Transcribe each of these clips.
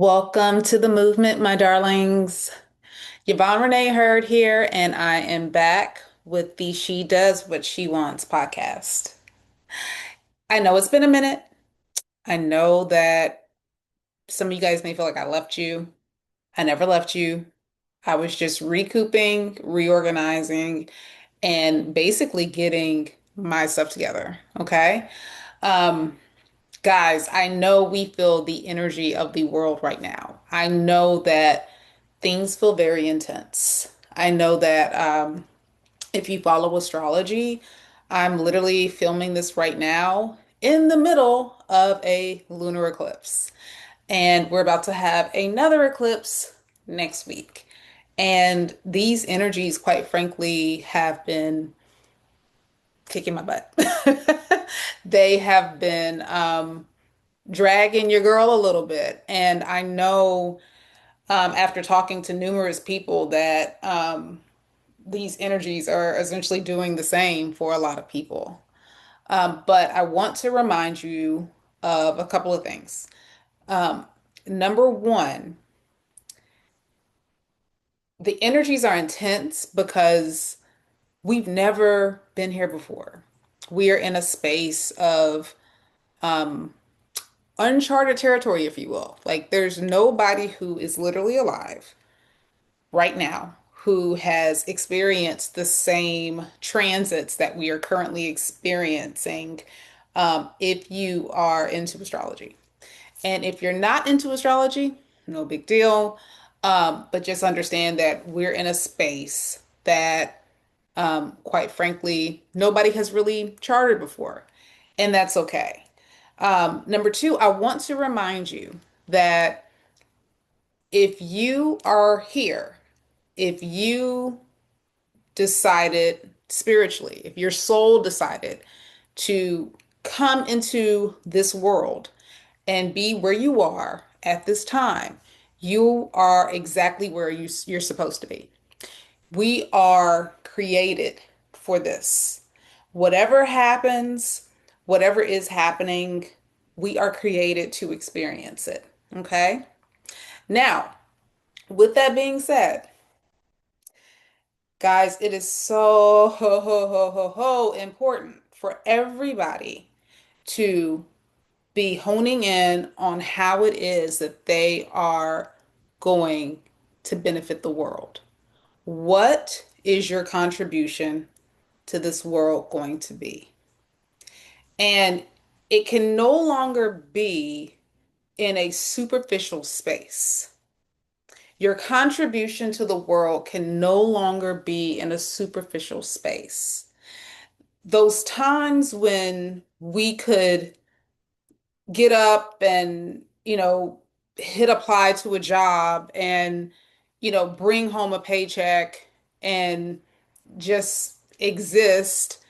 Welcome to the movement, my darlings. Yvonne Renee Hurd here, and I am back with the She Does What She Wants podcast. I know it's been a minute. I know that some of you guys may feel like I left you. I never left you. I was just recouping, reorganizing, and basically getting my stuff together. Okay. Um, Guys, I know we feel the energy of the world right now. I know that things feel very intense. I know that if you follow astrology, I'm literally filming this right now in the middle of a lunar eclipse. And we're about to have another eclipse next week. And these energies, quite frankly, have been kicking my butt. They have been dragging your girl a little bit. And I know after talking to numerous people that these energies are essentially doing the same for a lot of people. But I want to remind you of a couple of things. Um, Number one, the energies are intense because we've never been here before. We are in a space of um, uncharted territory, if you will. Like, there's nobody who is literally alive right now who has experienced the same transits that we are currently experiencing if you are into astrology. And if you're not into astrology, no big deal. But just understand that we're in a space that, quite frankly, nobody has really charted before. And that's okay. Number two, I want to remind you that if you are here, if you decided spiritually, if your soul decided to come into this world and be where you are at this time, you are exactly where you're supposed to be. We are created for this. Whatever happens, whatever is happening, we are created to experience it. Okay? Now, with that being said, guys, it is so important for everybody to be honing in on how it is that they are going to benefit the world. What is your contribution to this world going to be? And it can no longer be in a superficial space. Your contribution to the world can no longer be in a superficial space. Those times when we could get up and, hit apply to a job and, bring home a paycheck and just exist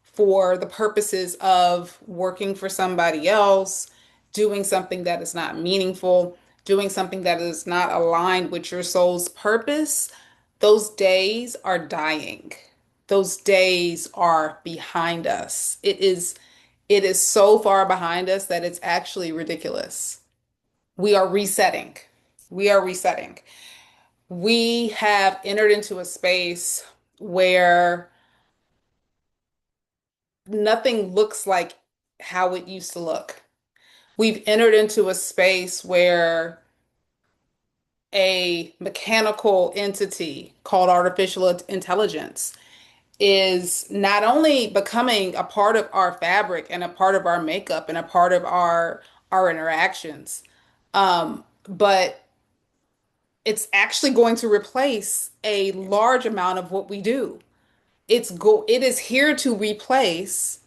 for the purposes of working for somebody else, doing something that is not meaningful, doing something that is not aligned with your soul's purpose, those days are dying. Those days are behind us. It is so far behind us that it's actually ridiculous. We are resetting. We are resetting. We have entered into a space where nothing looks like how it used to look. We've entered into a space where a mechanical entity called artificial intelligence is not only becoming a part of our fabric and a part of our makeup and a part of our interactions, but it's actually going to replace a large amount of what we do. It is here to replace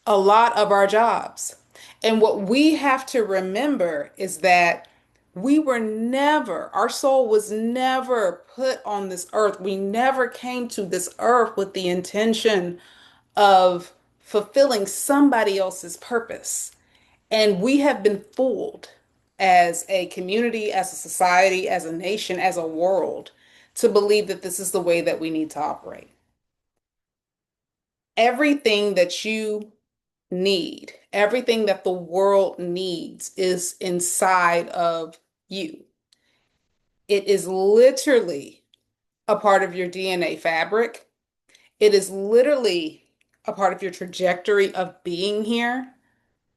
a lot of our jobs. And what we have to remember is that our soul was never put on this earth. We never came to this earth with the intention of fulfilling somebody else's purpose. And we have been fooled as a community, as a society, as a nation, as a world to believe that this is the way that we need to operate. Everything that you need, everything that the world needs is inside of you. It is literally a part of your DNA fabric. It is literally a part of your trajectory of being here,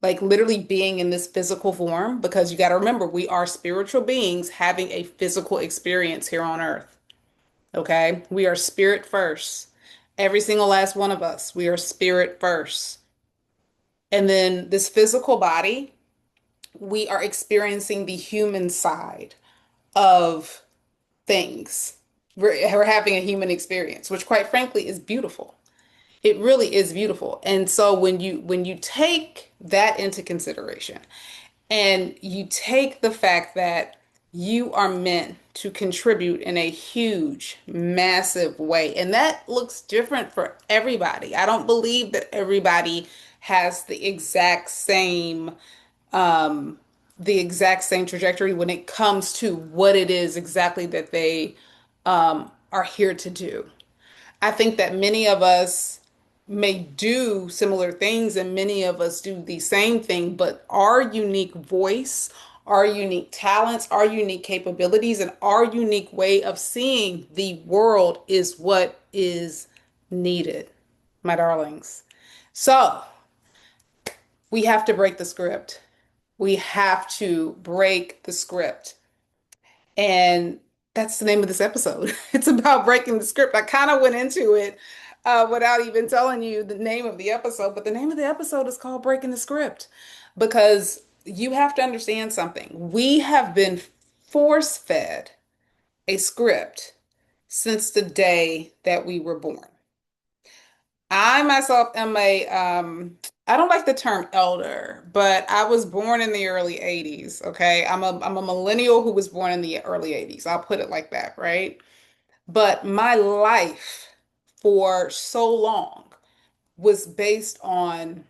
like literally being in this physical form, because you got to remember, we are spiritual beings having a physical experience here on earth. Okay? We are spirit first. Every single last one of us, we are spirit first. And then this physical body, we are experiencing the human side of things. We're having a human experience, which quite frankly is beautiful. It really is beautiful. And so when you take that into consideration and you take the fact that you are meant to contribute in a huge, massive way, and that looks different for everybody. I don't believe that everybody has um, the exact same trajectory when it comes to what it is exactly that they are here to do. I think that many of us may do similar things and many of us do the same thing, but our unique voice, our unique talents, our unique capabilities, and our unique way of seeing the world is what is needed, my darlings. So we have to break the script. We have to break the script. And that's the name of this episode. It's about breaking the script. I kind of went into it without even telling you the name of the episode, but the name of the episode is called Breaking the Script because you have to understand something. We have been force fed a script since the day that we were born. I myself am I don't like the term elder, but I was born in the early 80s, okay? I'm a millennial who was born in the early 80s. I'll put it like that, right? But my life for so long was based on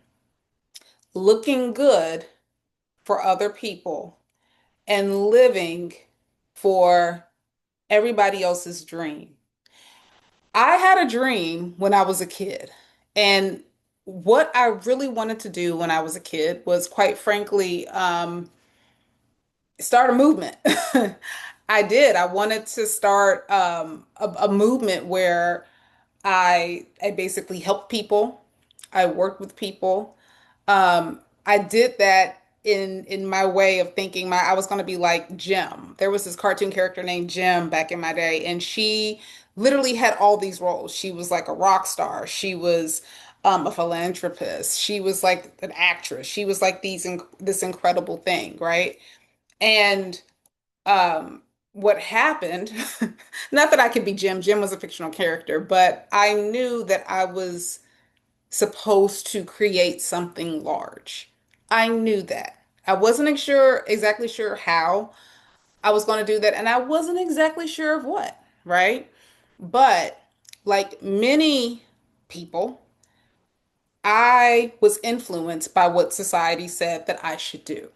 looking good for other people and living for everybody else's dream. I had a dream when I was a kid, and what I really wanted to do when I was a kid was, quite frankly, start a movement. I did. I wanted to start a movement where I basically helped people. I worked with people. I did that in my way of thinking. I was going to be like Jim. There was this cartoon character named Jim back in my day, and she literally had all these roles. She was like a rock star. She was a philanthropist. She was like an actress. She was like this incredible thing, right? And um, what happened, not that I could be Jim. Jim was a fictional character, but I knew that I was supposed to create something large. I knew that. I wasn't exactly sure how I was going to do that, and I wasn't exactly sure of what, right? But like many people, I was influenced by what society said that I should do.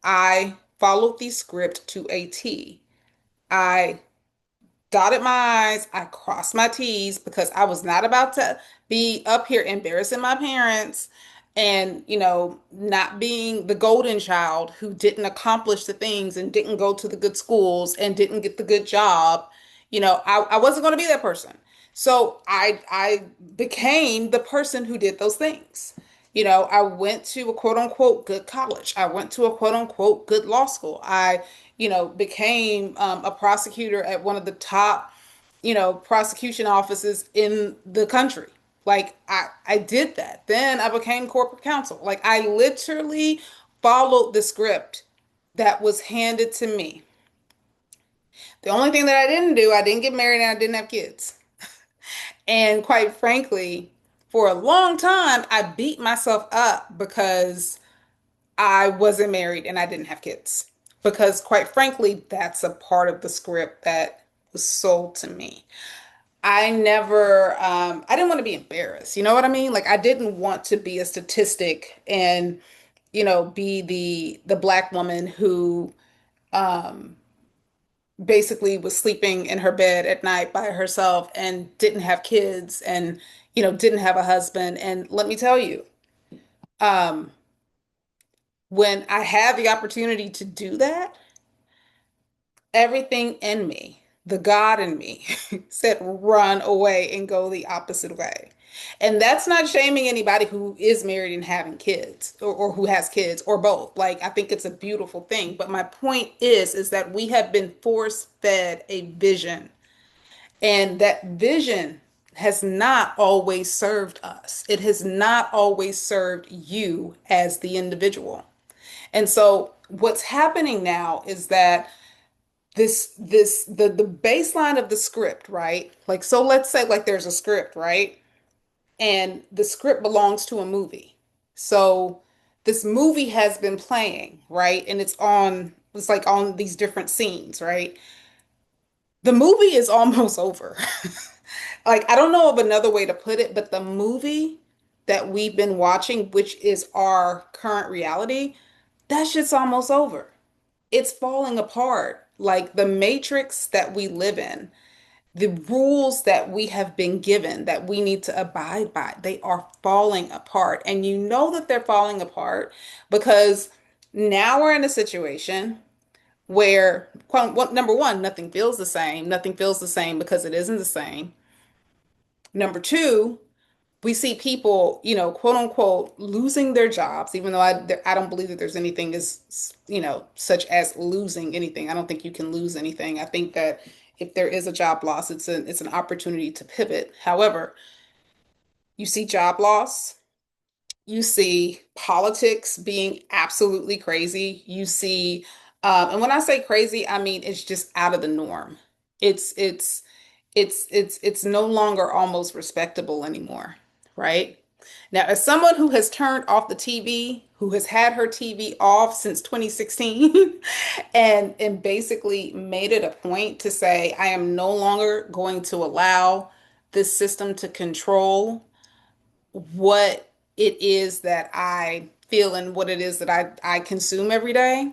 I followed the script to a T. I dotted my I's, I crossed my T's because I was not about to be up here embarrassing my parents and, not being the golden child who didn't accomplish the things and didn't go to the good schools and didn't get the good job. I wasn't going to be that person. So I became the person who did those things. I went to a quote unquote good college. I went to a quote unquote good law school. I became a prosecutor at one of the top, prosecution offices in the country. Like I did that. Then I became corporate counsel. Like I literally followed the script that was handed to me. The only thing that I didn't do, I didn't get married and I didn't have kids. And quite frankly, for a long time, I beat myself up because I wasn't married and I didn't have kids. Because quite frankly, that's a part of the script that was sold to me. I didn't want to be embarrassed. You know what I mean? Like I didn't want to be a statistic and, be the black woman who basically was sleeping in her bed at night by herself and didn't have kids and, didn't have a husband. And let me tell you, um, when I had the opportunity to do that, everything in me, the God in me, said run away and go the opposite way. And that's not shaming anybody who is married and having kids or who has kids or both. Like I think it's a beautiful thing. But my point is that we have been force fed a vision, and that vision has not always served us. It has not always served you as the individual. And so what's happening now is that the baseline of the script, right? Like so let's say like there's a script, right? And the script belongs to a movie. So this movie has been playing, right? And it's like on these different scenes, right? The movie is almost over. Like I don't know of another way to put it, but the movie that we've been watching, which is our current reality, that shit's almost over. It's falling apart. Like the matrix that we live in, the rules that we have been given that we need to abide by, they are falling apart. And you know that they're falling apart because now we're in a situation where, number one, nothing feels the same. Nothing feels the same because it isn't the same. Number two, we see people, quote unquote, losing their jobs, even though I don't believe that there's anything as, such as losing anything. I don't think you can lose anything. I think that if there is a job loss, it's an opportunity to pivot. However, you see job loss, you see politics being absolutely crazy. You see, and when I say crazy, I mean it's just out of the norm. It's it's it's no longer almost respectable anymore, right? Now, as someone who has turned off the TV, who has had her TV off since 2016, and basically made it a point to say, I am no longer going to allow this system to control what it is that I feel and what it is that I consume every day.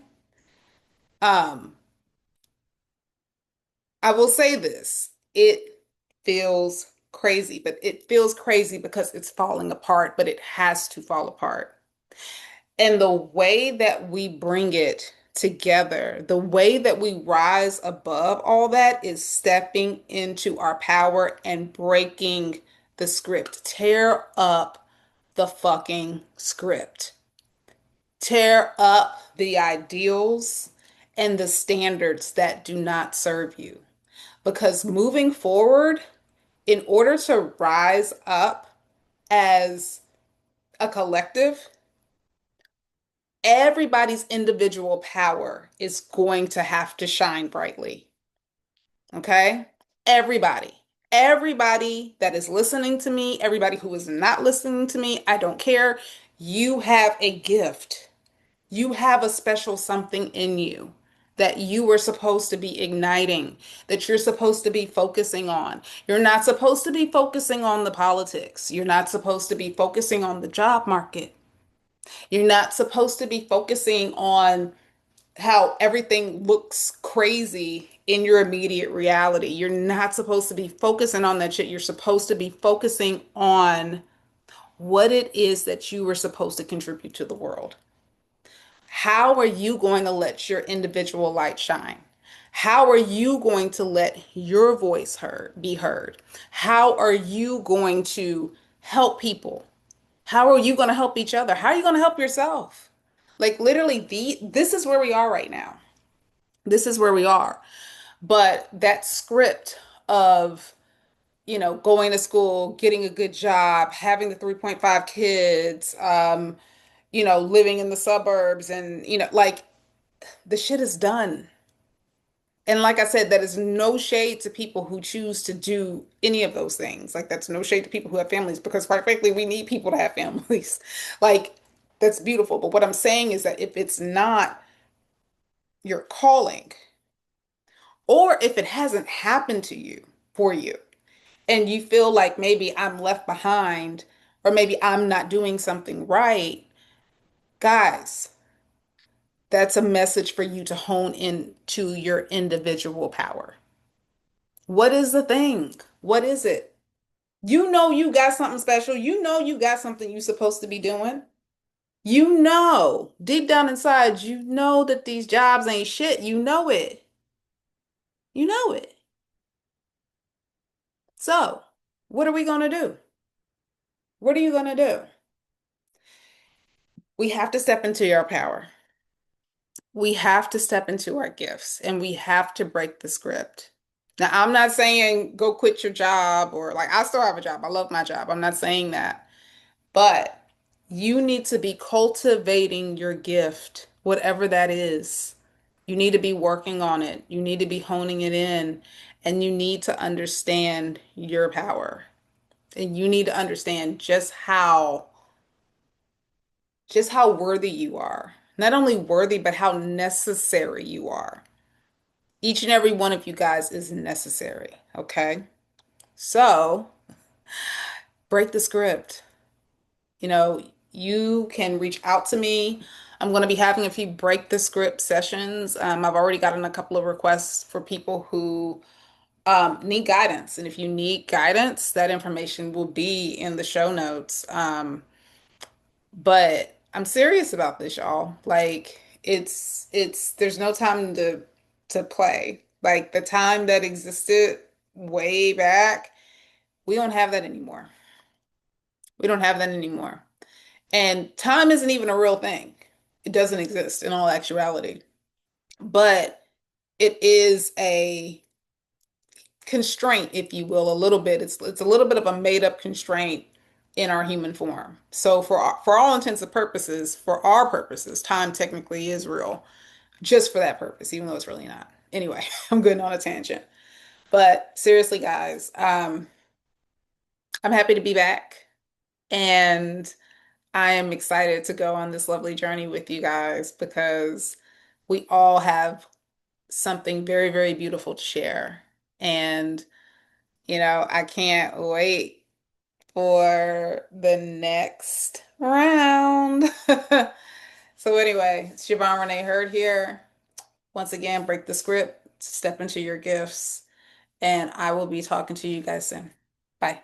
Um, I will say this, it feels crazy, but it feels crazy because it's falling apart, but it has to fall apart. And the way that we bring it together, the way that we rise above all that is stepping into our power and breaking the script. Tear up the fucking script. Tear up the ideals and the standards that do not serve you. Because moving forward, in order to rise up as a collective, everybody's individual power is going to have to shine brightly. Okay? Everybody. Everybody that is listening to me, everybody who is not listening to me, I don't care. You have a gift. You have a special something in you that you were supposed to be igniting, that you're supposed to be focusing on. You're not supposed to be focusing on the politics. You're not supposed to be focusing on the job market. You're not supposed to be focusing on how everything looks crazy in your immediate reality. You're not supposed to be focusing on that shit. You're supposed to be focusing on what it is that you were supposed to contribute to the world. How are you going to let your individual light shine? How are you going to let your voice be heard? How are you going to help people? How are you going to help each other? How are you going to help yourself? Like literally this is where we are right now. This is where we are. But that script of, going to school, getting a good job, having the 3.5 kids, living in the suburbs and, like the shit is done. And like I said, that is no shade to people who choose to do any of those things. Like that's no shade to people who have families because quite frankly, we need people to have families. Like that's beautiful. But what I'm saying is that if it's not your calling, or if it hasn't happened to you for you, and you feel like maybe I'm left behind, or maybe I'm not doing something right, guys, that's a message for you to hone into your individual power. What is the thing? What is it? You know you got something special. You know you got something you're supposed to be doing. You know, deep down inside, you know that these jobs ain't shit. You know it. You know it. So, what are we going to do? What are you going to do? We have to step into your power. We have to step into our gifts and we have to break the script. Now, I'm not saying go quit your job or like I still have a job. I love my job. I'm not saying that. But you need to be cultivating your gift, whatever that is. You need to be working on it. You need to be honing it in, and you need to understand your power. And you need to understand just how worthy you are. Not only worthy, but how necessary you are. Each and every one of you guys is necessary, okay? So, break the script. You know, you can reach out to me. I'm going to be having a few break the script sessions. I've already gotten a couple of requests for people who need guidance. And if you need guidance, that information will be in the show notes. But I'm serious about this, y'all. Like there's no time to play. Like the time that existed way back, we don't have that anymore. We don't have that anymore. And time isn't even a real thing. It doesn't exist in all actuality. But it is a constraint, if you will, a little bit. It's a little bit of a made up constraint in our human form. So for all intents and purposes, for our purposes, time technically is real, just for that purpose, even though it's really not. Anyway, I'm going on a tangent. But seriously, guys, I'm happy to be back, and I am excited to go on this lovely journey with you guys because we all have something very, very beautiful to share. And, I can't wait for the next round. So anyway, it's Yvonne Renee Hurd here. Once again, break the script, step into your gifts, and I will be talking to you guys soon. Bye.